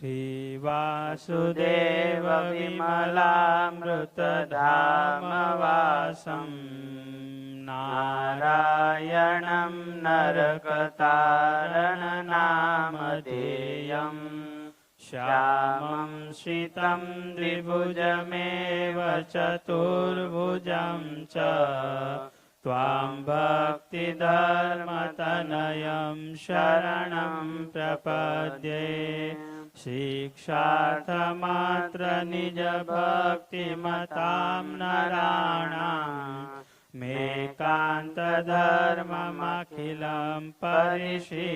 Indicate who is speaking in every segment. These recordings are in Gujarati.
Speaker 1: श्रीवासुदेव विमलामृतधामवासं नारायणं नरकतारणनामधेयम् श्यामं श्रितं द्विभुजमेव चतुर्भुजं च त्वां भक्तिधर्मतनयं शरणं प्रपद्ये शिक्षार्थमात्र निजभक्तिमतां नराणाम् मेकान्तधर्ममखिलं परिशीलयन्तम्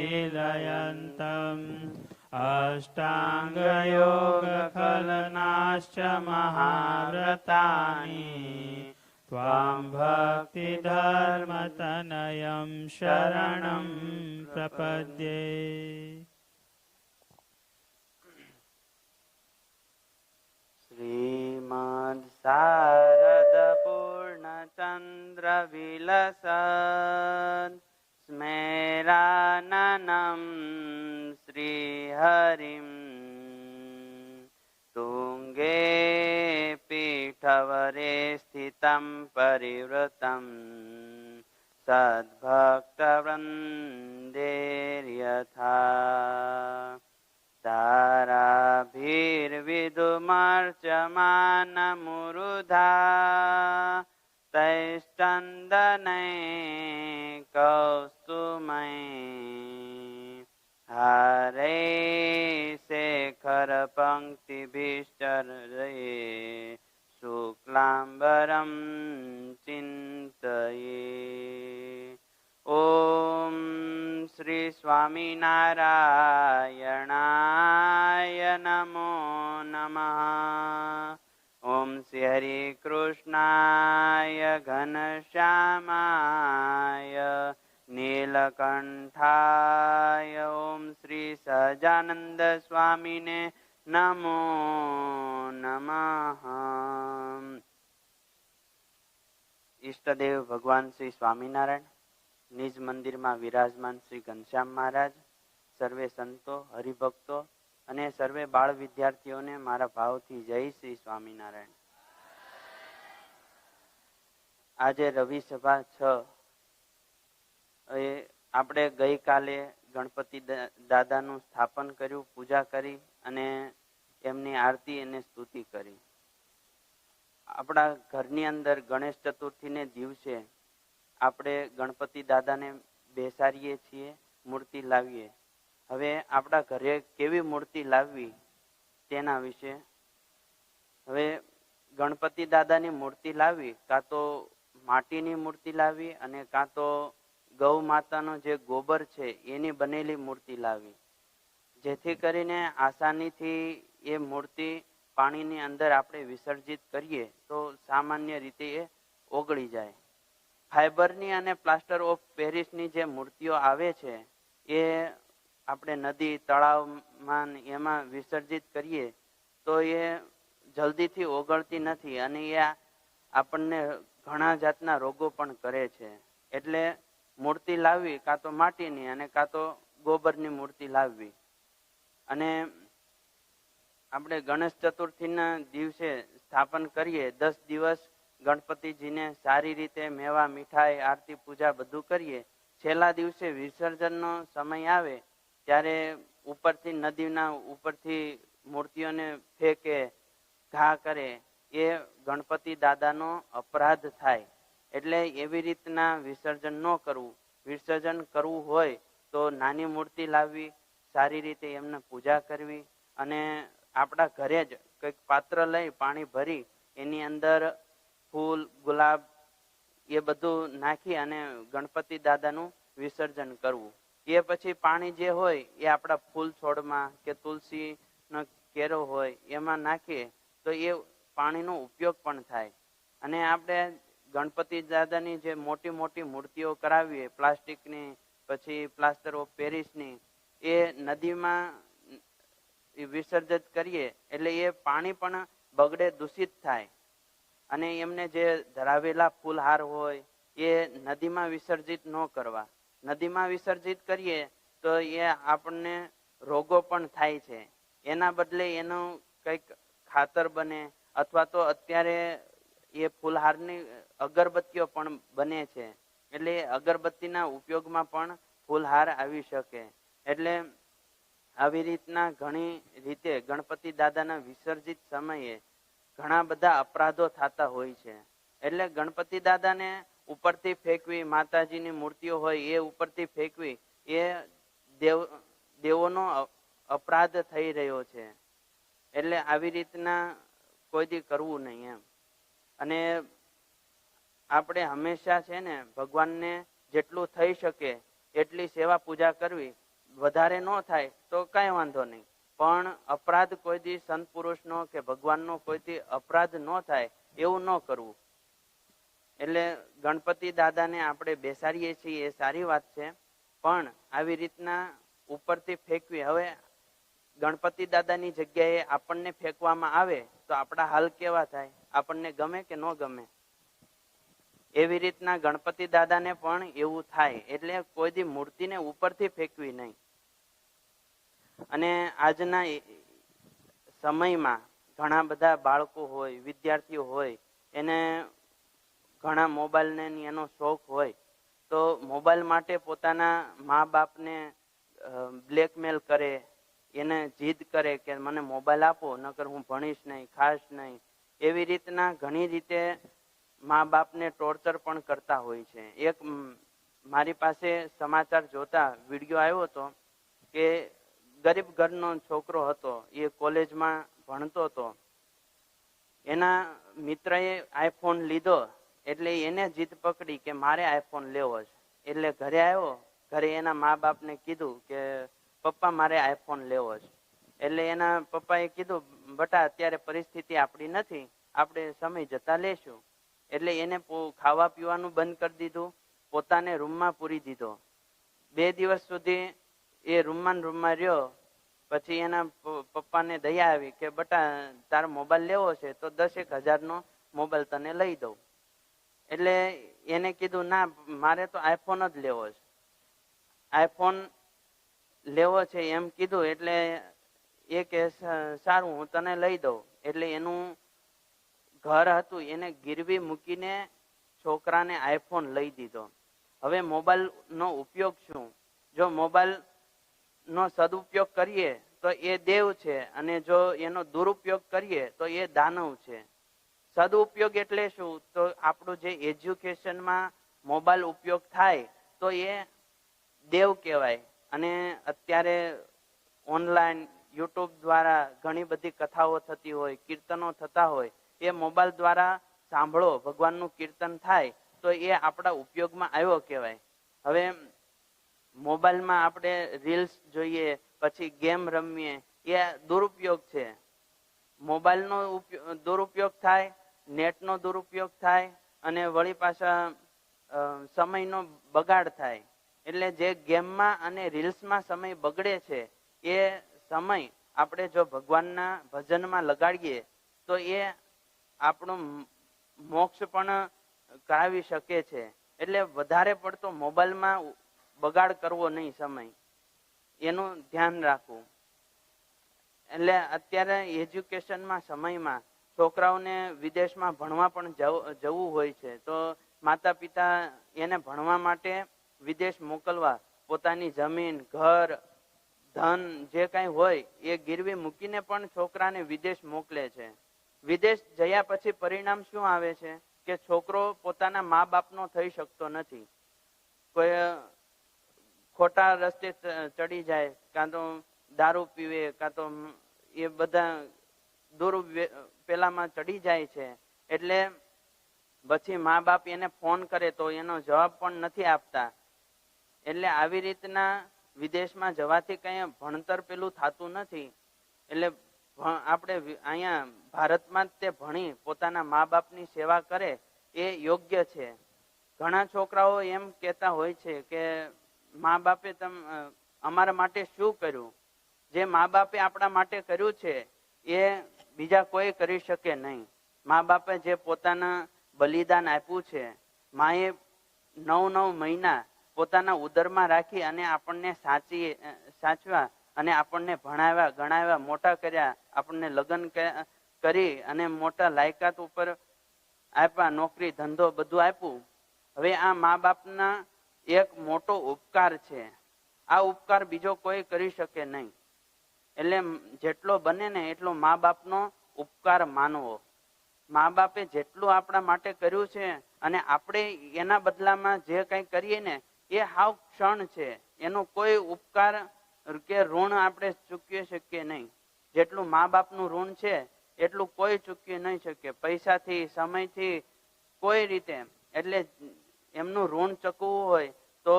Speaker 1: अष्टाङ्गयोगकलनाश्च महाव्रतानि त्वां भक्तिधर्मतनयं शरणं प्रपद्ये।
Speaker 2: श्रीमद् शारदपूर्णचन्द्रविलसत् स्मेराननं श्रीहरिं तुङ्गे पीठवरे स्थितं परिवृतं सद्भक्तवृन्देर्यथा ताराभिर्विदुमर्चमानमुरुधा तैश्चन्दनैकौस्तुमै हरे शेखरपङ्क्तिभिश्चर्ये शुक्लाम्बरं चिन्तये। ॐ श्री स्वामिनारायणाय नमो नमः। ॐ श्री हरिकृष्णाय घनश्यामाय नीलकण्ठाय ॐ श्री सहजानंद स्वामिने नमो नमः। ઈષ્ટદેવ ભગવાન શ્રી સ્વામિનારાયણ, નિજ મંદિરમાં વિરાજમાન શ્રી ઘનશ્યામ મહારાજ, સર્વે સંતો, હરિભક્તો અને સર્વે બાળ વિદ્યાર્થીઓને મારા ભાવથી જય શ્રી સ્વામિનારાયણ. આજે રવિ સભા 6 આપણે ગઈકાલે ગણપતિ દાદાનું સ્થાપન કર્યું, પૂજા કરી અને એમની આરતી અને સ્તુતિ કરી. આપણા ઘરની અંદર ગણેશ ચતુર્થીને દિવસે આપણે ગણપતિ દાદાને બેસાડીએ છીએ, મૂર્તિ લાવીએ. હવે આપણા ઘરે કેવી મૂર્તિ લાવવી તેના વિશે. હવે ગણપતિ દાદાની મૂર્તિ લાવવી, કાં તો માટીની મૂર્તિ લાવવી અને કાં તો ગૌ માતાનો જે ગોબર છે એની બનેલી મૂર્તિ લાવવી, જેથી કરીને આસાનીથી એ મૂર્તિ પાણીની અંદર આપણે વિસર્જિત કરીએ તો સામાન્ય રીતે એ ઓગળી જાય. ફાઈબરની અને પ્લાસ્ટર ઓફ પેરિસની જે મૂર્તિઓ આવે છે એ આપણે નદી, તળાવમાં એમાં વિસર્જિત કરીએ તો એ જલ્દીથી ઓગળતી નથી અને એ આપણને ઘણા જાતના રોગો પણ કરે છે. એટલે મૂર્તિ લાવવી કાં તો માટીની અને કાં તો ગોબરની મૂર્તિ લાવવી. અને આપણે ગણેશ ચતુર્થીના દિવસે સ્થાપન કરીએ, 10 દિવસ ગણપતિજીને સારી રીતે મેવા, મીઠાઈ, આરતી, પૂજા બધું કરીએ. છેલ્લા દિવસે વિસર્જનનો સમય આવે ત્યારે ઉપરથી નદીના ઉપરથી મૂર્તિઓને ફેંકે, ઘા કરે, એ ગણપતિ દાદાનો અપરાધ થાય. એટલે એવી રીતના વિસર્જન ન કરવું. વિસર્જન કરવું હોય તો નાની મૂર્તિ લાવવી, સારી રીતે એમને પૂજા કરવી અને આપણા ઘરે જ કંઈક પાત્ર લઈ પાણી ભરી એની અંદર ફૂલ, ગુલાબ એ બધું નાખી અને ગણપતિ દાદાનું વિસર્જન કરવું. એ પછી પાણી જે હોય એ આપણા ફૂલ છોડમાં કે તુલસીનો કેરો હોય એમાં નાખીએ તો એ પાણીનો ઉપયોગ પણ થાય. અને આપણે ગણપતિ દાદાની જે મોટી મોટી મૂર્તિઓ કરાવીએ, પ્લાસ્ટિકની, પછી પ્લાસ્ટર ઓફ પેરિસની, એ નદીમાં વિસર્જિત કરીએ એટલે એ પાણી પણ બગડે, દૂષિત થાય. અને એમને જે ધરાવેલા ફૂલહાર હોય એ નદીમાં વિસર્જિત ન કરવા. નદીમાં વિસર્જિત કરીએ તો એ આપણને રોગો પણ થાય છે. એના બદલે એનું કંઈક ખાતર બને, અથવા તો અત્યારે એ ફૂલહારની અગરબત્તીઓ પણ બને છે, એટલે અગરબત્તીના ઉપયોગમાં પણ ફૂલહાર આવી શકે. એટલે આવી રીતના ઘણી રીતે ગણપતિ દાદાના વિસર્જિત સમયે ઘણા બધા અપરાધો થતા હોય છે. એટલે ગણપતિ દાદાને ઉપરથી ફેંકવી, માતાજીની મૂર્તિઓ હોય એ ઉપરથી ફેંકવી, એ દેવોનો અપરાધ થઈ રહ્યો છે. એટલે આવી રીતના કોઈ દી કરવું નહીં એમ. અને આપણે હંમેશા છે ને ભગવાનને જેટલું થઈ શકે એટલી સેવા પૂજા કરવી. વધારે ન થાય તો કઈ વાંધો નહીં, પણ અપરાધ કોઈ દી સંત પુરુષનો કે ભગવાનનો કોઈથી અપરાધ ન થાય એવું ન કરવું. એટલે ગણપતિ દાદાને આપણે બેસાડીએ છીએ એ સારી વાત છે, પણ આવી રીતના ઉપરથી ફેંકવી. હવે ગણપતિ દાદાની જગ્યાએ આપણને ફેંકવામાં આવે તો આપણા હાલ કેવા થાય? આપણને ગમે કે ન ગમે? એવી રીતના ગણપતિ દાદાને પણ એવું થાય. એટલે કોઈ દી મૂર્તિને ઉપરથી ફેંકવી નહીં. અને આજના સમયમાં ઘણા બધા બાળકો હોય, વિદ્યાર્થીઓ હોય, એને ઘણા મોબાઈલને એનો શોખ હોય, તો મોબાઈલ માટે પોતાના મા બાપને બ્લેકમેલ કરે, એને જીદ કરે કે મને મોબાઈલ આપો, નકર હું ભણીશ નહીં, ખાશ નહીં. એવી રીતના ઘણી રીતે મા બાપને ટોર્ચર પણ કરતા હોય છે. એક મારી પાસે સમાચાર જોતા વિડીયો આવ્યો હતો કે ગરીબ ઘરનો છોકરો હતો, એ કોલેજમાં ભણતો હતો. એના મિત્રએ આઈફોન લીધો, એટલે એને જીદ પકડી કે મારે આઈફોન લેવો છે. એટલે ઘરે આવ્યો, ઘરે એના મા બાપને કીધું કે પપ્પા મારે આઈફોન લેવો છે. એટલે એના પપ્પાએ કીધું બટા અત્યારે પરિસ્થિતિ આપણી નથી, આપણે સમય જતા લેશું. એટલે એને ખાવા પીવાનું બંધ કરી દીધું, પોતાને રૂમમાં પૂરી દીધો. 2 દિવસ સુધી એ રૂમમાં રહ્યો. પછી એના પપ્પાને દયા આવી કે બટા તારે મોબાઈલ લેવો છે તો 10,000નો મોબાઈલ તને લઈ દઉં. એટલે એને કીધું ના મારે તો આઈફોન જ લેવો છે. આઈફોન લેવો છે એમ કીધું એટલે એ કે સારું હું તને લઈ દઉં. એટલે એનું ઘર હતું એને ગીરવી મૂકીને છોકરાને આઈફોન લઈ દીધો. હવે મોબાઈલ નો ઉપયોગ શું? જો મોબાઈલ નો સદુપયોગ કરીએ તો એ દેવ છે, અને જો એનો દુરુપયોગ કરીએ તો એ દાનવ છે. સદુપયોગ એટલે શું? તો આપણું જે એજ્યુકેશનમાં મોબાઈલ ઉપયોગ થાય તો એ દેવ કહેવાય. અને અત્યારે ઓનલાઈન યુટ્યુબ દ્વારા ઘણી બધી કથાઓ થતી હોય, કીર્તનો થતા હોય, એ મોબાઈલ દ્વારા સાંભળો, ભગવાનનું કીર્તન થાય તો એ આપણા ઉપયોગમાં આવ્યો કહેવાય. હવે મોબાઈલમાં આપણે રીલ્સ જોઈએ, પછી ગેમ રમીએ, એ દુરુપયોગ છે. મોબાઈલનો દુરુપયોગ થાય, નેટનો દુરુપયોગ થાય, અને વળી પાછા સમયનો બગાડ થાય. એટલે જે ગેમમાં અને રીલ્સમાં સમય બગડે છે એ સમય આપણે જો ભગવાનના ભજનમાં લગાડીએ તો એ આપણું મોક્ષ પણ કરાવી શકે છે. એટલે વધારે પડતો મોબાઈલમાં બગાડ કરવો નહીં, સમય એનું ધ્યાન રાખવું. એટલે અત્યારે એજ્યુકેશનમાં સમયમાં છોકરાઓને વિદેશમાં ભણવા પણ જવું હોય છે, તો માતા પિતા એને ભણવા માટે વિદેશ મોકલવા પોતાની જમીન, ઘર, ધન જે કઈ હોય એ ગીરવી મૂકીને પણ છોકરાને વિદેશ મોકલે છે. વિદેશ જયા પછી પરિણામ શું આવે છે કે છોકરો પોતાના મા બાપનો થઈ શકતો નથી. કોઈ ખોટા રસ્તે ચડી જાય, કાં તો દારૂ પીવે, કાં તો એ બધા પેલામાં ચડી જાય છે. એટલે પછી મા બાપ એને ફોન કરે તો એનો જવાબ પણ નથી આપતા. એટલે આવી રીતના વિદેશમાં જવાથી કઈ ભણતર પેલું થતું નથી. એટલે આપણે અહીંયા ભારતમાં જ તે ભણી પોતાના મા બાપની સેવા કરે એ યોગ્ય છે. ઘણા છોકરાઓ એમ કહેતા હોય છે કે મા બાપે અમારા માટે શું કર્યું? જે મા બાપે આપણા માટે કર્યું છે એ બીજા કોઈ કરી શકે નહીં. મા બાપે જે પોતાના બલિદાન આપ્યું છે, માએ 9 મહિના પોતાના ઉદરમાં રાખી અને આપણને સાચવા અને આપણને ભણાવ્યા ગણાવ્યા મોટા કર્યા, આપણને લગ્ન કરી અને મોટા લાયકાત ઉપર આપ્યા, નોકરી ધંધો બધું આપ્યું. હવે આ મા બાપના એક મોટો ઉપકાર છે. આ ઉપકાર બીજો કોઈ કરી શકે નહીં. એટલે જેટલો બને ને એટલો મા બાપનો ઉપકાર માનવો. મા બાપે જેટલું આપણા માટે કર્યું છે અને આપણે એના બદલામાં જે કંઈ કરીએ ને એ હાવ ક્ષણ છે. એનો કોઈ ઉપકાર કે ઋણ આપણે ચૂકવી શકીએ નહીં. જેટલું મા બાપનું ઋણ છે એટલું કોઈ ચૂકવી નહીં શકે, પૈસાથી, સમયથી, કોઈ રીતે. એટલે એમનું ઋણ ચૂકવવું હોય તો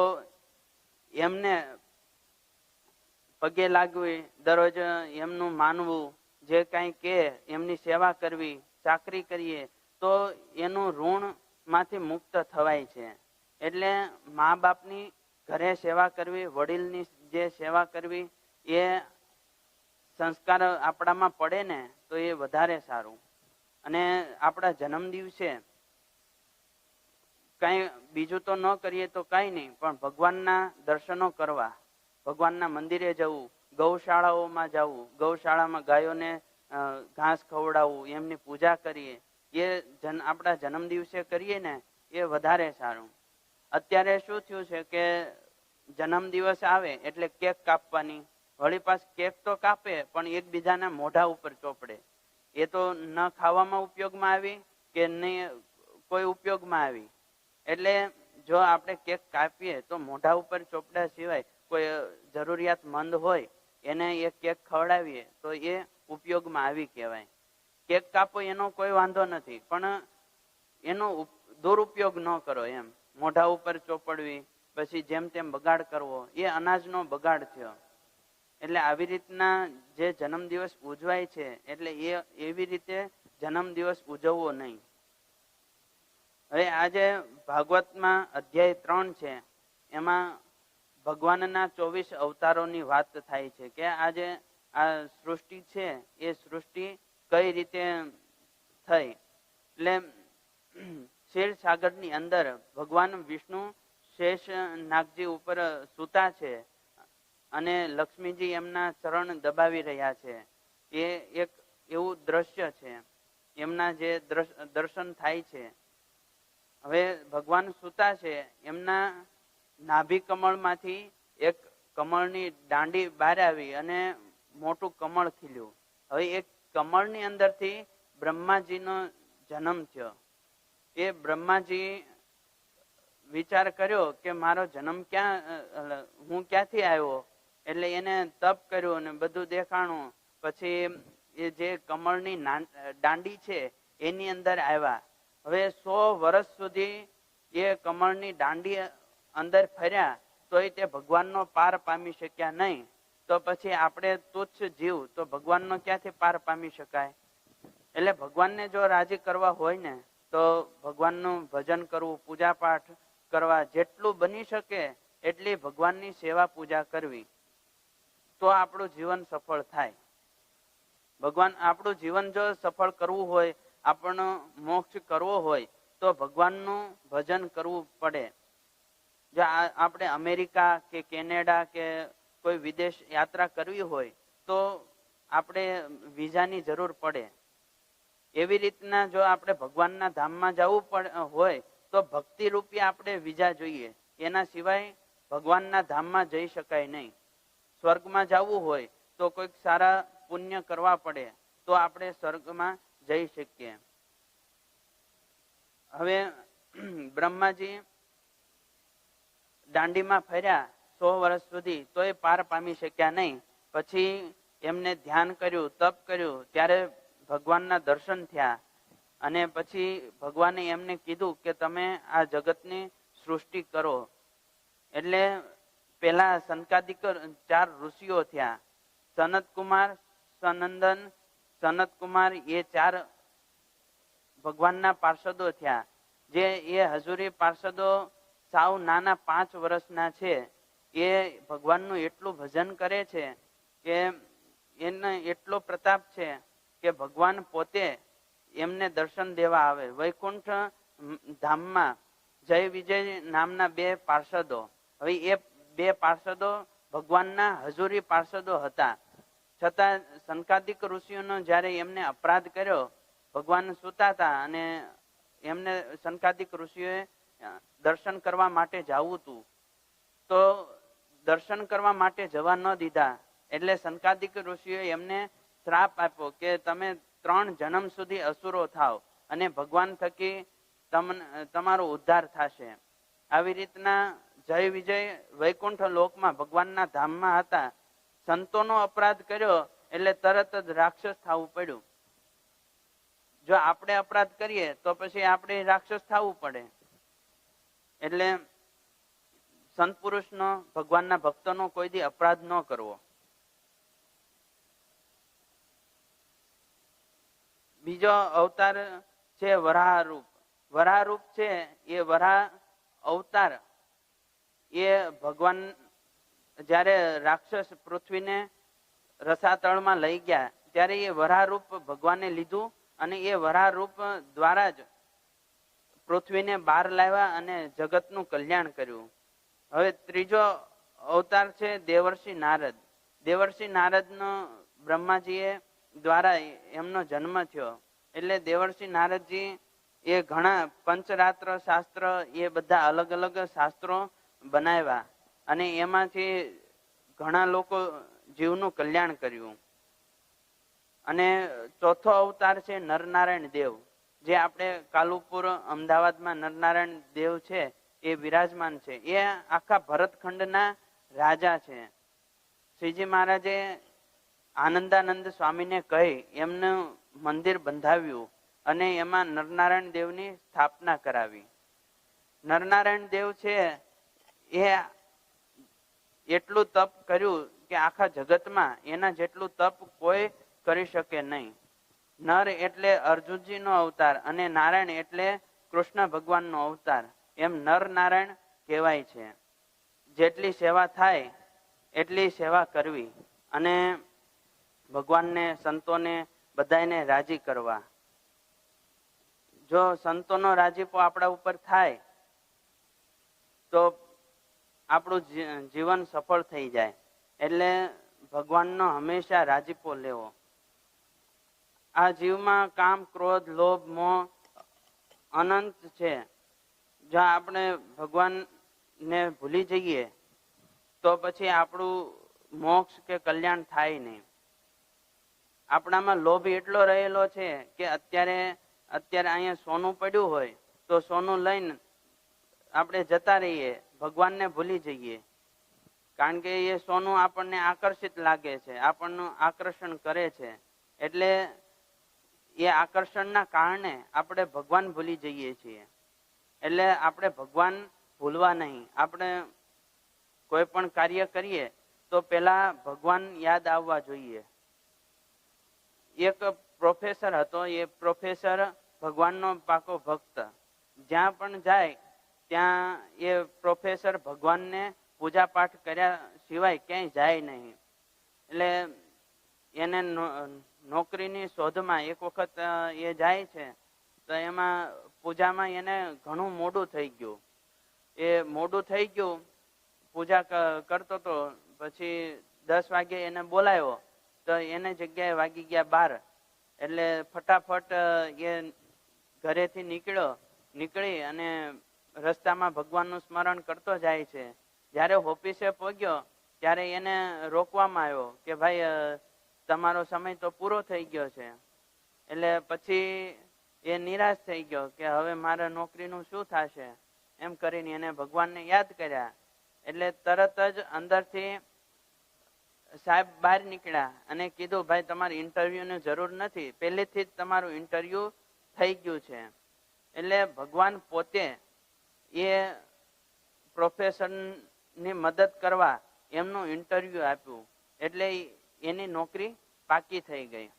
Speaker 2: એમને પગે લાગવી, દરરોજ એમનું માનવું, જે કાંઈ કે એમની સેવા કરવી. ચાકરી કરીએ તો એનું ઋણ માંથી મુક્ત થવાય છે. એટલે મા બાપની ઘરે સેવા કરવી, વડીલની જે સેવા કરવી, એ સંસ્કાર આપણામાં પડે ને તો એ વધારે સારું. અને આપણા જન્મ દિવસે કઈ બીજું તો ન કરીએ તો કઈ નહીં, પણ ભગવાનના દર્શનો કરવા, ભગવાનના મંદિરે જવું, ગૌશાળાઓમાં જવું, ગૌશાળામાં ગાયોને ઘાસ ખવડાવવું, એમની પૂજા કરીએ, એ આપણા જન્મ દિવસે કરીએ ને એ વધારે સારું. અત્યારે શું થયું છે કે જન્મ દિવસ આવે એટલે કેક કાપવાની, વળી પાસ કેક તો કાપે પણ એકબીજાના મોઢા ઉપર ચોપડે. એ તો ન ખાવામાં ઉપયોગમાં આવી કે નહીં કોઈ ઉપયોગમાં આવી. એટલે જો આપણે કેક કાપીએ તો મોઢા ઉપર ચોપડા સિવાય કોઈ જરૂરિયાતમંદ હોય એને એ કેક ખવડાવીએ તો એ ઉપયોગમાં આવી કહેવાય. કેક કાપો એનો કોઈ વાંધો નથી, પણ એનો દુરુપયોગ ન કરો. એમ મોઢા ઉપર ચોપડવી, પછી જેમ તેમ બગાડ કરવો, એ અનાજનો બગાડ થયો. એટલે આવી રીતના જે જન્મદિવસ ઉજવાય છે એટલે એ એવી રીતે જન્મદિવસ ઉજવવો નહીં. હવે આજે ભાગવતમાં અધ્યાય 3 છે, એમાં ભગવાનના 24 અવતારોની વાત થાય છે કે આજે આ સૃષ્ટિ છે એ સૃષ્ટિ કઈ રીતે થઈ. એટલે ક્ષીરસાગરની અંદર ભગવાન વિષ્ણુ શેષ નાગજી ઉપર સૂતા છે અને લક્ષ્મીજી એમના ચરણ દબાવી રહ્યા છે. એ એક એવું દ્રશ્ય છે, એમના જે દર્શન થાય છે. હવે ભગવાન સૂતા છે, એમના નાભી કમળમાંથી એક કમળની દાંડી બહાર આવી અને મોટું કમળ ખીલ્યું. હવે એક કમળની અંદરથી બ્રહ્માજીનો જન્મ થયો. એ બ્રહ્માજી વિચાર કર્યો કે મારો જન્મ હું ક્યાંથી આવ્યો. એટલે એને તપ કર્યું અને બધું દેખાણું. પછી એ જે કમળની દાંડી છે એની અંદર આવ્યા. હવે 100 વર્ષ સુધી એ કમળની દાંડી અંદર ફર્યા તોય તે ભગવાનનો પાર પામી શક્યા નહીં. તો પછી આપણે તુચ્છ જીવ તો ભગવાનનો ક્યાંથી પાર પામી શકાય. એટલે ભગવાનને જો રાજી કરવા હોય ને તો ભગવાનનું ભજન કરવું, પૂજા પાઠ કરવા, જેટલું બની શકે એટલી ભગવાનની સેવા પૂજા કરવી, તો આપણું જીવન સફળ થાય. ભગવાન આપણું જીવન જો સફળ કરવું હોય, આપણનો મોક્ષ કરવો હોય તો ભગવાનનું ભજન કરવું પડે. જો આપણે અમેરિકા કે કેનેડા કે કોઈ વિદેશ યાત્રા કરવી હોય તો આપણે વિઝાની જરૂર પડે. એવી રીતના જો આપણે ભગવાનના ધામમાં જવું હોય તો ભક્તિ રૂપી આપણે વિઝા જોઈએ. એના સિવાય ભગવાનના ધામમાં જઈ શકાય નહીં. સ્વર્ગમાં જવું હોય તો કોઈક સારા પુણ્ય કરવા પડે તો આપણે સ્વર્ગમાં જઈ શકીએ. હવે બ્રહ્માજી દાંડીમાં ફર્યા 100 વર્ષ સુધી તોય પાર પામી શક્યા નહીં. પછી એમને ધ્યાન કર્યું, તપ કર્યું, ત્યારે ભગવાનના દર્શન થયા. અને પછી ભગવાને એમને કીધું કે તમે આ જગતની સૃષ્ટિ કરો. એટલે પેલા સનકાદિક 4 ઋષિઓ થયા. સનતકુમાર, સનંદન, સનતકુમાર, એ 4 ભગવાનના પાર્ષદો થયા. જે એ હજુરી પાર્ષદો સાવ નાના 5 વર્ષના છે. એ ભગવાનનું એટલું ભજન કરે છે કે એને એટલો પ્રતાપ છે કે ભગવાન પોતે એમને દર્શન દેવા આવે. વૈકુંઠ ધામમાં જય વિજય નામના 2 પાર્ષદો. હવે એ 2 પાર્ષદો ભગવાનના હજુરી પાર્ષદો હતા. છતાં સંકાદિક ઋષિઓનો જ્યારે એમને અપરાધ કર્યો, ભગવાન સૂતા હતા અને એમને સંકાદિક ઋષિઓએ દર્શન કરવા માટે જવું હતું, તો દર્શન કરવા માટે જવા ન દીધા. એટલે સંકાદિક ઋષિઓએ એમને શ્રાપ આપ્યો કે તમે 3 જન્મ સુધી અસુરો થાવ અને ભગવાન થકી તમારો ઉદ્ધાર થશે. આવી રીતના જય વિજય વૈકુંઠ લોકમાં ભગવાનના ધામમાં હતા. સંતોનો અપરાધ કર્યો એટલે તરત જ રાક્ષસ થવું પડ્યું. જો આપણે અપરાધ કરીએ તો પછી આપણે રાક્ષસ થવું પડે. એટલે સંત પુરુષનો, ભગવાનના ભક્તોનો કોઈ દી અપરાધ ન કરવો. બીજો અવતાર છે વરાહરૂપ. વરાહરૂપ છે એ વરાહ અવતાર એ ભગવાન જ્યારે રાક્ષસ પૃથ્વીને રસાતળમાં લઈ ગયા ત્યારે એ વરાહરૂપ ભગવાને લીધું અને એ વરાહરૂપ દ્વારા જ પૃથ્વીને બહાર લાવ્યા અને જગતનું કલ્યાણ કર્યું. હવે ત્રીજો અવતાર છે દેવર્ષિ નારદ. દેવર્ષિ નારદનો બ્રહ્માજીએ દ્વારા એમનો જન્મ થયો. એટલે દેવર્ષિ નારદજી એ ઘણા પંચરાત્ર શાસ્ત્ર એ બધા અલગ અલગ શાસ્ત્રો બનાવ્યા અને એમાંથી ઘણા લોકો જીવનું કલ્યાણ કર્યું. અને ચોથો અવતાર છે નરનારાયણ દેવ. જે આપણે કાલુપુર અમદાવાદમાં નરનારાયણ દેવ છે એ વિરાજમાન છે. એ આખા ભરતખંડના રાજા છે. શ્રીજી મહારાજે આનંદાનંદ સ્વામીને કહી એમનું મંદિર બંધાવ્યું અને એમાં નરનારાયણ દેવની સ્થાપના કરાવી. નરનારાયણ દેવ છે એ એટલું તપ કર્યું કે આખા જગતમાં એના જેટલું તપ કોઈ કરી શકે નહીં. નર એટલે અર્જુનજીનો અવતાર અને નારાયણ એટલે કૃષ્ણ ભગવાનનો અવતાર. એમ નર નારાયણ કહેવાય છે. જેટલી સેવા થાય એટલી સેવા કરવી અને ભગવાનને, સંતોને, બધાને રાજી કરવા. જો સંતોનો રાજીપો આપણા ઉપર થાય તો આપણું જીવન સફળ થઈ જાય. એટલે ભગવાનનો હંમેશા રાજીપો લેવો. આ જીવમાં કામ, ક્રોધ, લોભ, મોહ અનંત છે. જો આપણે ભગવાનને ભૂલી જઈએ તો પછી આપણું મોક્ષ કે કલ્યાણ થાય નહીં. આપણામાં લોભ એટલો રહેલો છે કે અત્યારે અહીંયા સોનું પડ્યું હોય તો સોનું લઈને આપણે જતા રહીએ, ભગવાનને ભૂલી જઈએ. કારણ કે એ સોનું આપણને આકર્ષિત લાગે છે, આપણનું આકર્ષણ કરે છે. એટલે એ આકર્ષણના કારણે આપણે ભગવાન ભૂલી જઈએ છીએ. એટલે આપણે ભગવાન ભૂલવા નહીં. આપણે કોઈ પણ કાર્ય કરીએ તો પેલા ભગવાન યાદ આવવા જોઈએ. એક પ્રોફેસર હતો. એ પ્રોફેસર ભગવાનનો પાકો ભક્ત. જ્યાં પણ જાય ત્યાં એ પ્રોફેસર ભગવાનને પૂજા પાઠ કર્યા સિવાય ક્યાંય જાય નહીં. એટલે એને નોકરીની શોધમાં એક વખત એ જાય છે તો એમાં પૂજામાં એને ઘણું મોડું થઈ ગયું. એ મોડું થઈ ગયું, પૂજા કરતો તો પછી 10 વાગે એને બોલાવ્યો તો એને જગ્યાએ વાગી ગયા 12. એટલે ફટાફટ એ ઘરેથી નીકળી અને રસ્તામાં ભગવાનનું સ્મરણ કરતો જાય છે. જ્યારે ઓફિસે પહોંચ્યો ત્યારે એને રોકવામાં આવ્યો કે ભાઈ તમારો સમય તો પૂરો થઈ ગયો છે. એટલે પછી એ નિરાશ થઈ ગયો કે હવે મારા નોકરીનું શું થશે એમ કરીને એને ભગવાનને યાદ કર્યા. એટલે તરત જ અંદરથી સાહેબ બહાર નીકળ્યા અને કીધું ભાઈ તમારી ઇન્ટરવ્યુની જરૂર નથી, પહેલેથી જ તમારું ઇન્ટરવ્યુ થઈ ગયું છે. એટલે ભગવાન પોતે એ પ્રોફેસરની મદદ કરવા એમનું ઇન્ટરવ્યુ આપ્યું. એટલે એની નોકરી પાકી થઈ ગઈ.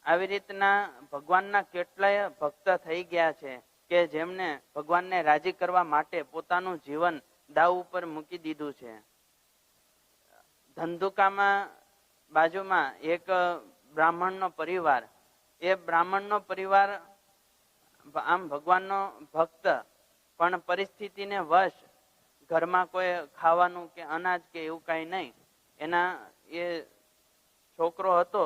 Speaker 2: આવી રીતના ભગવાનના કેટલાય ભક્ત થઈ ગયા છે કે જેમને ભગવાનને રાજી કરવા માટે પોતાનું જીવન દાવ ઉપર મૂકી દીધું છે. ધંધુકામાં બાજુમાં એક બ્રાહ્મણનો પરિવાર. એ બ્રાહ્મણનો પરિવાર આમ ભગવાનનો ભક્ત, પણ પરિસ્થિતિને વશ ઘરમાં કોઈ ખાવાનું કે અનાજ કે એવું કાંઈ નહીં. એના એ છોકરો હતો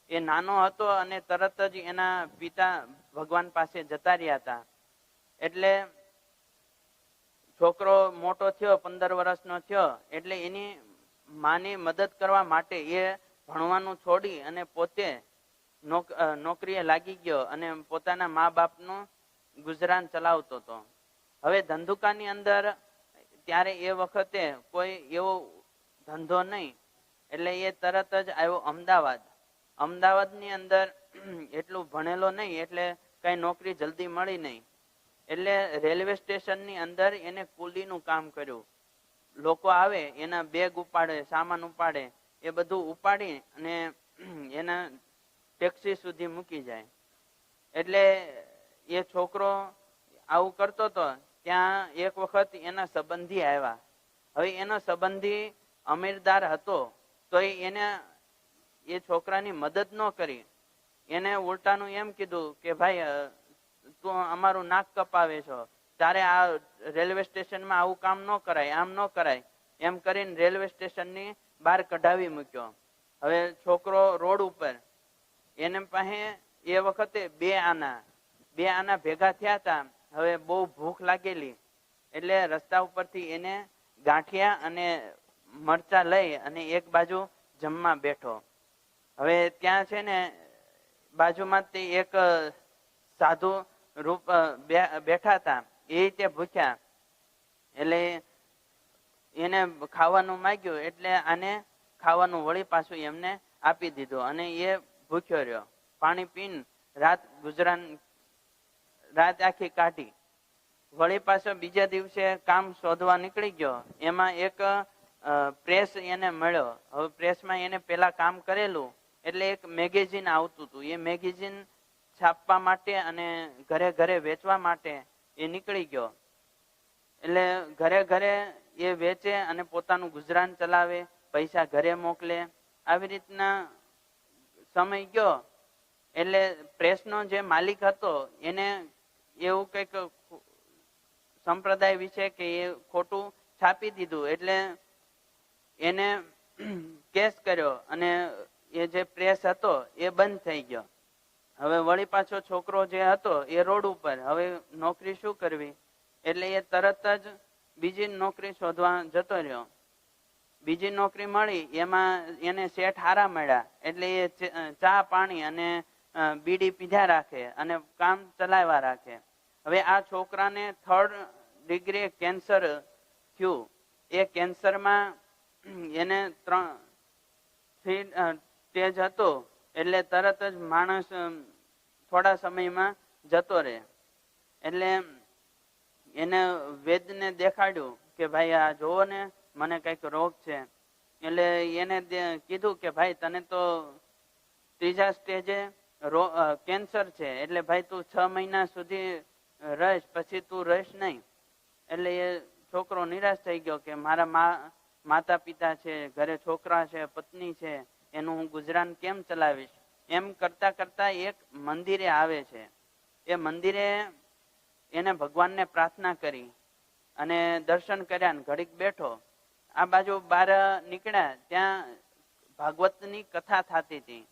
Speaker 2: એ નાનો હતો અને તરત જ એના પિતા ભગવાન પાસે જતા રહ્યા હતા. એટલે છોકરો મોટો થયો, 15 વર્ષનો થયો, એટલે એની માની મદદ કરવા માટે એ ભણવાનું છોડી અને પોતે નોકરીએ લાગી ગયો અને પોતાના મા બાપનું ગુજરાન ચલાવતો હતો. હવે ધંધુકાની અંદર ત્યારે એ વખતે કોઈ એવો ધંધો નહીં, એટલે એ તરત જ આવ્યો અમદાવાદ. અમદાવાદની અંદર એટલું ભણેલો નહીં, એટલે કઈ નોકરી જલ્દી મળી નહીં. એટલે રેલવે સ્ટેશનની અંદર એને કુલીનું કામ કર્યું. લોકો આવે એના બેગ ઉપાડે, સામાન ઉપાડે, એ બધું ઉપાડી અને એના ટેક્સી સુધી મૂકી જાય. એટલે એ છોકરો આવું કરતો હતો. ત્યાં એક વખત એના સંબંધી આવ્યા. હવે એનો સંબંધી અમીરદાર હતો, તો એને એ છોકરાની મદદ ન કરી. એને ઉલટાનું એમ કીધું કે ભાઈ તું અમારું નાક કપાવે છો, તારે આ રેલવે સ્ટેશનમાં આવું કામ ન કરાય, આમ ન કરાય, એમ કરીને રેલવે સ્ટેશનની બહાર કઢાવી મૂક્યો. હવે છોકરો રોડ ઉપર, એને પાસે એ વખતે બે આના ભેગા થયા હતા. હવે બહુ ભૂખ લાગેલી, એટલે રસ્તા ઉપરથી એને ગાંઠિયા અને મરચા લઈ અને એક બાજુ જમવા બેઠો. હવે ત્યાં છે ને બાજુમાં એક સાધુ રૂપ બેઠા હતા, એ રીતે ભૂખ્યા. એટલે એને ખાવાનું માંગ્યું, એટલે આને ખાવાનું વળી પાછું એમને આપી દીધું અને એ ભૂખ્યો રહ્યો. પાણી પીને રાત આખી કાઢી. વળી પાછો બીજા દિવસે કામ શોધવા નીકળી ગયો. એમાં એક પ્રેસ એને મળ્યો. હવે પ્રેસમાં એને પેલા કામ કરેલું, એટલે એક મેગેઝિન આવતું હતું. એ મેગેઝિન છાપવા માટે અને ઘરે ઘરે વેચવા માટે એ નીકળી ગયો. એટલે ઘરે ઘરે એ વેચે અને પોતાનું ગુજરાન ચલાવે, પૈસા ઘરે મોકલે. આવી રીતના સમય ગયો. એટલે પ્રેસનો જે માલિક હતો એને એવું કંઈક સંપ્રદાય વિશે કે એ ખોટું છાપી દીધું. એટલે એને કેસ કર્યો અને એ જે પ્રેસ હતો એ બંધ થઈ ગયો. હવે વળી પાછો છોકરો જે હતો એ રોડ ઉપર, હવે નોકરી શું કરવી? એટલે એ તરત જ બીજી નોકરી શોધવા જતો રહ્યો. બીજી નોકરી મળી, એમાં એને શેઠ હારા મળ્યા. એટલે એ ચા પાણી અને બીડી પીધા રાખે અને કામ ચલાવવા રાખે. હવે આ છોકરાને 3rd ડિગ્રી કેન્સર થયું. એ કેન્સરમાં એને 3 સ્ટેજ હતો, એટલે તરત જ માણસ થોડા સમયમાં જતો રહે. એટલે એને વૈદ્યને દેખાડ્યું કે ભાઈ આ જોવો ને, મને કઈક રોગ છે. એટલે એને કીધું કે ભાઈ તને તો 3જા સ્ટેજે કેન્સર છે, એટલે ભાઈ તું 6 મહિના સુધી રહીશ, પછી તું રહીશ નહીં. એટલે એ છોકરો નિરાશ થઈ ગયો કે મારા માતા પિતા છે, ઘરે છોકરા છે, પત્ની છે, એનું હું ગુજરાન કેમ ચલાવીશ? એમ કરતા કરતા એક મંદિરે આવે છે. એ મંદિરે એને ભગવાનને પ્રાર્થના કરી અને દર્શન કર્યા ને ઘડીક બેઠો. આ બાજુ બહાર નીકળ્યા, ત્યાં ભાગવતની કથા થતી હતી.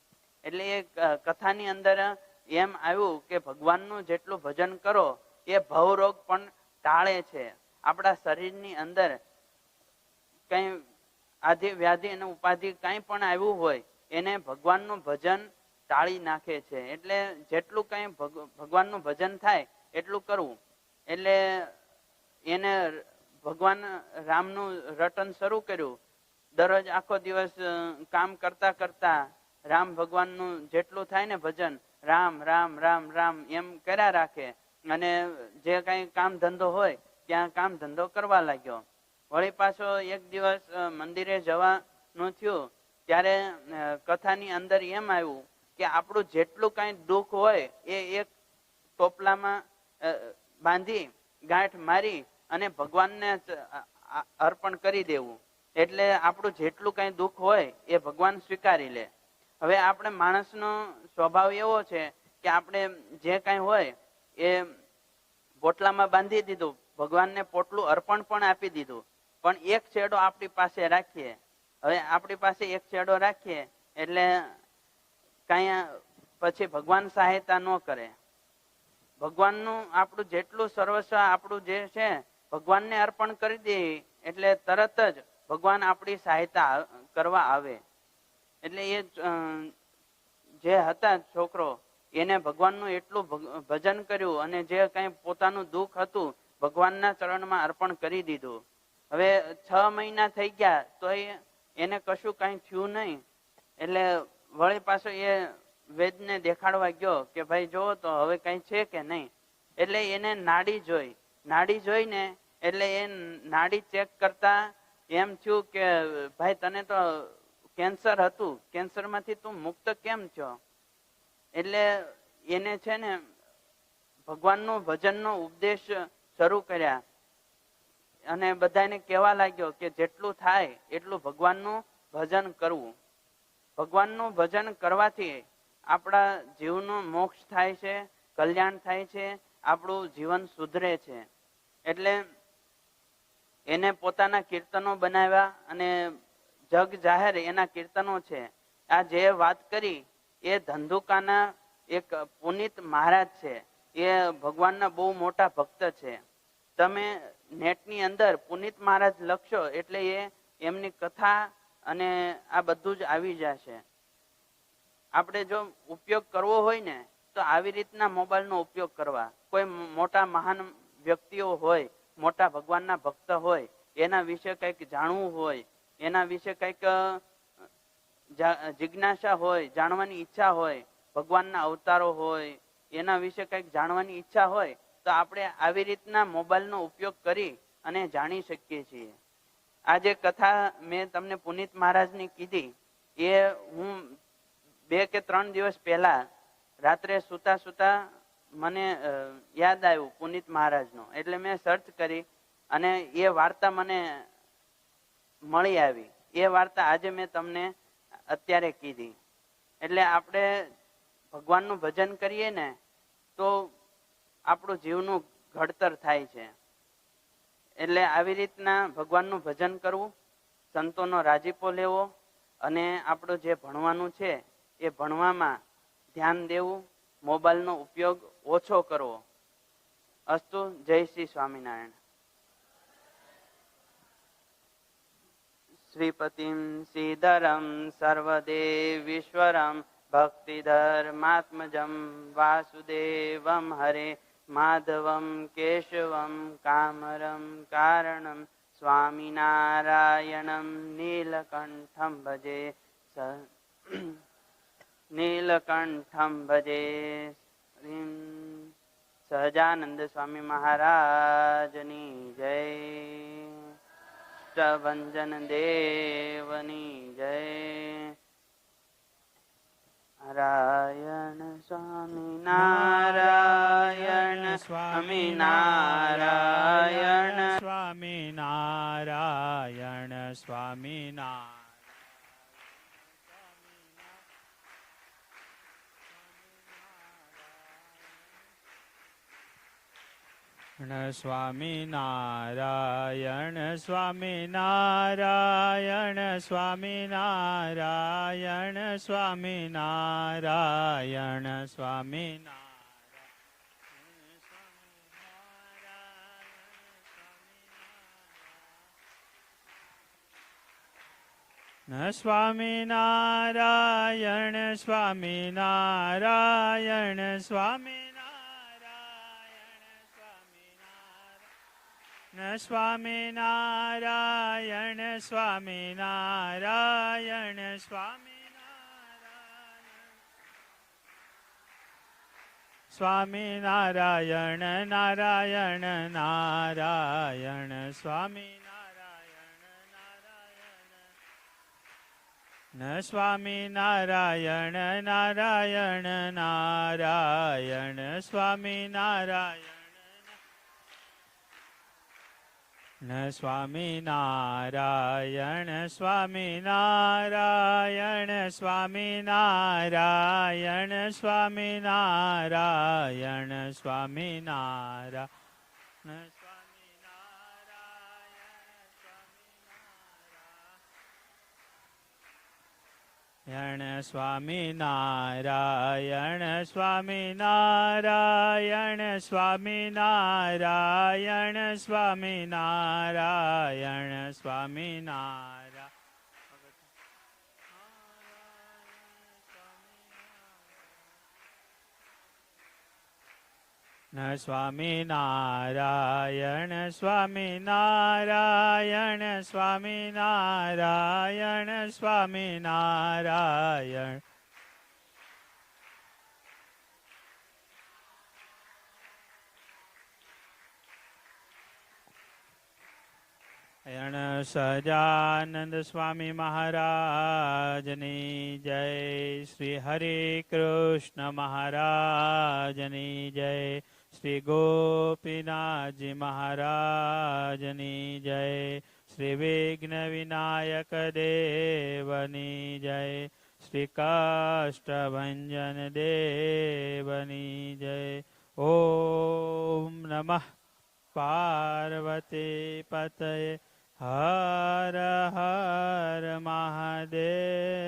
Speaker 2: એટલે એ કથાની અંદર એમ આવ્યું કે ભગવાનનું જેટલું ભજન કરો એ ભવરોગ પણ ટાળે છે. આપણા શરીરની અંદર કઈ આધિ વ્યાધિ અને ઉપાધિ કઈ પણ આવ્યું હોય એને ભગવાનનું ભજન ટાળી નાખે છે. એટલે જેટલું કઈ ભગવાનનું ભજન થાય એટલું કરવું. એટલે એને ભગવાન રામનું રટન શરૂ કર્યું. દરરોજ આખો દિવસ કામ કરતા કરતા રામ ભગવાનનું જેટલું થાય ને ભજન, રામ રામ રામ રામ એમ કર્યા રાખે. અને જે કઈ કામ ધંધો હોય ત્યાં કામ ધંધો કરવા લાગ્યો. વળી પાછો એક દિવસ મંદિરે જવાનું થયું, ત્યારે કથાની અંદર એમ આવ્યું કે આપણું જેટલું કઈ દુઃખ હોય એ એક ટોપલામાં બાંધી ગાંઠ મારી અને ભગવાનને અર્પણ કરી દેવું. એટલે આપણું જેટલું કઈ દુઃખ હોય એ ભગવાન સ્વીકારી લે. હવે આપણે માણસનો સ્વભાવ એવો છે કે આપણે જે કઈ હોય એ પોટલામાં બાંધી દીધું, ભગવાનને પોટલું અર્પણ પણ આપી દીધું. પણ એક છેડો આપણી પાસે રાખીએ. હવે આપણી પાસે એક છેડો રાખીએ એટલે કઈ પછી ભગવાન સહાયતા ન કરે. ભગવાનનું આપણું જેટલું સર્વસ્વ આપણું જે છે ભગવાનને અર્પણ કરી દઈએ એટલે તરત જ ભગવાન આપણી સહાયતા કરવા આવે. એટલે એ જે હતા છોકરો એને ભગવાનનું એટલું ભજન કર્યું અને જે કઈ પોતાનું દુઃખ હતું ભગવાનના ચરણમાં અર્પણ કરી દીધું. હવે 6 મહિના થઈ ગયા તો એને કશું કઈ થયું નહીં. એટલે વળી પાછો એ વેદને દેખાડવા ગયો કે ભાઈ જો તો હવે કઈ છે કે નહીં. એટલે એને નાડી જોઈને એટલે એ નાડી ચેક કરતા એમ થયું કે ભાઈ તને તો કેન્સર હતું, કેન્સરમાંથી તું મુક્ત કેમ થયો? એટલે એને છે ને ભગવાનનો ભજનનો ઉપદેશ શરૂ કર્યા અને બધાને કહેવા લાગ્યો કે જેટલું થાય એટલું ભગવાનનું ભજન કરવું. ભગવાનનું ભજન કરવાથી આપણા જીવનું મોક્ષ થાય છે, કલ્યાણ થાય છે, આપણું જીવન સુધરે છે. એટલે એને પોતાના કીર્તનો બનાવ્યા અને જગ જાહેર એના કીર્તનો છે. આ જે વાત કરી એ ધંધુકાના એક પુનિત મહારાજ છે. એ ભગવાનના બહુ મોટા ભક્ત છે. તમે નેટની અંદર પુનિત મહારાજ લખશો એટલે એમની કથા અને આ બધું જ આવી જશે. આપણે જો ઉપયોગ કરવો હોય ને તો આવી રીતના મોબાઈલનો ઉપયોગ કરવા. કોઈ મોટા મહાન વ્યક્તિઓ હોય, મોટા ભગવાનના ભક્ત હોય, એના વિશે કંઈક જાણવું હોય, એના વિશે કંઈક જિજ્ઞાસા હોય, જાણવાની ઈચ્છા હોય, ભગવાનના અવતારો હોય, એના વિશે કંઈક જાણવાની ઈચ્છા હોય તો આપણે આવી રીતના મોબાઈલનો ઉપયોગ કરી અને જાણી શકીએ છીએ. આ જે કથા મેં તમને પુનિત મહારાજની કીધી એ હું 2 કે 3 દિવસ પહેલા રાત્રે સુતા સુતા મને યાદ આવ્યું પુનિત મહારાજનો. એટલે મેં સર્ચ કરી અને એ વાર્તા મને મળી આવી. એ વાર્તા આજે મેં તમને અત્યારે કીધી. એટલે આપણે ભગવાનનું ભજન કરીએ ને તો આપણું જીવનું ઘડતર થાય છે. એટલે આવી રીતના ભગવાનનું ભજન કરવું, સંતોનો રાજીપો લેવો અને આપણું જે ભણવાનું છે એ ભણવામાં ધ્યાન દેવું, મોબાઈલનો ઉપયોગ ઓછો કરવો. અસ્તુ. જય શ્રી સ્વામિનારાયણ. શ્રીપતિમ શ્રીધરમ સર્વદેવીશ્વરમ ભક્તિધર્માત્મજમ વાસુદેવમ હરે માધવમ કેશવમ કામરમ કારણમ સ્વામિનારાયણમ નીલકંઠમ ભજે નીલકંઠમ ભજે. સહજાનંદ સ્વામી મહારાજની જય. ભંજન દેવની જય. નારાયણ સ્વામી નારાયણ સ્વામી નારાયણ
Speaker 1: સ્વામી નારાયણ સ્વામી નારાયણ સ્વામી નારાયણ સ્વામી નારાયણ સ્વામી નારાયણ સ્વામી નારાયણ સ્વામી સ્વામી નારાયણ સ્વામી નારાયણ સ્વામી સ્વામી નારાયણ સ્વામી નારાયણ સ્વામી સ્વામી નારાયણ નારાયણ નારાયણ સ્વામી નારાયણ સ્વામી નારાયણ નારાયણ નારાયણ સ્વામી નારાયણ સ્વામી નારાયણ સ્વામી નારાયણ સ્વામી નારાયણ સ્વામી નારાયણ સ્વામી નારાયણ સ્વામી નારાયણ સ્વામી નારાયણ સ્વામી નારાયણ સ્વામી નારાયણ સ્વામી નારાયણ સ્વામી નારાયણ સ્વામી નારાયણ સ્વામી નારાયણ સ્વામી નારાયણ સહજાનંદ સ્વામી મહારાજની જય. શ્રી હરે કૃષ્ણ મહારાજની જય. શ્રી ગોપીનાથજી મહારાજની જય. શ્રી વિઘ્ન વિનાયક દેવની જય. શ્રી કાષ્ટભંજન દેવની જય. ઓમ નમઃ પાર્વતી પતયે હર હર મહાદેવ.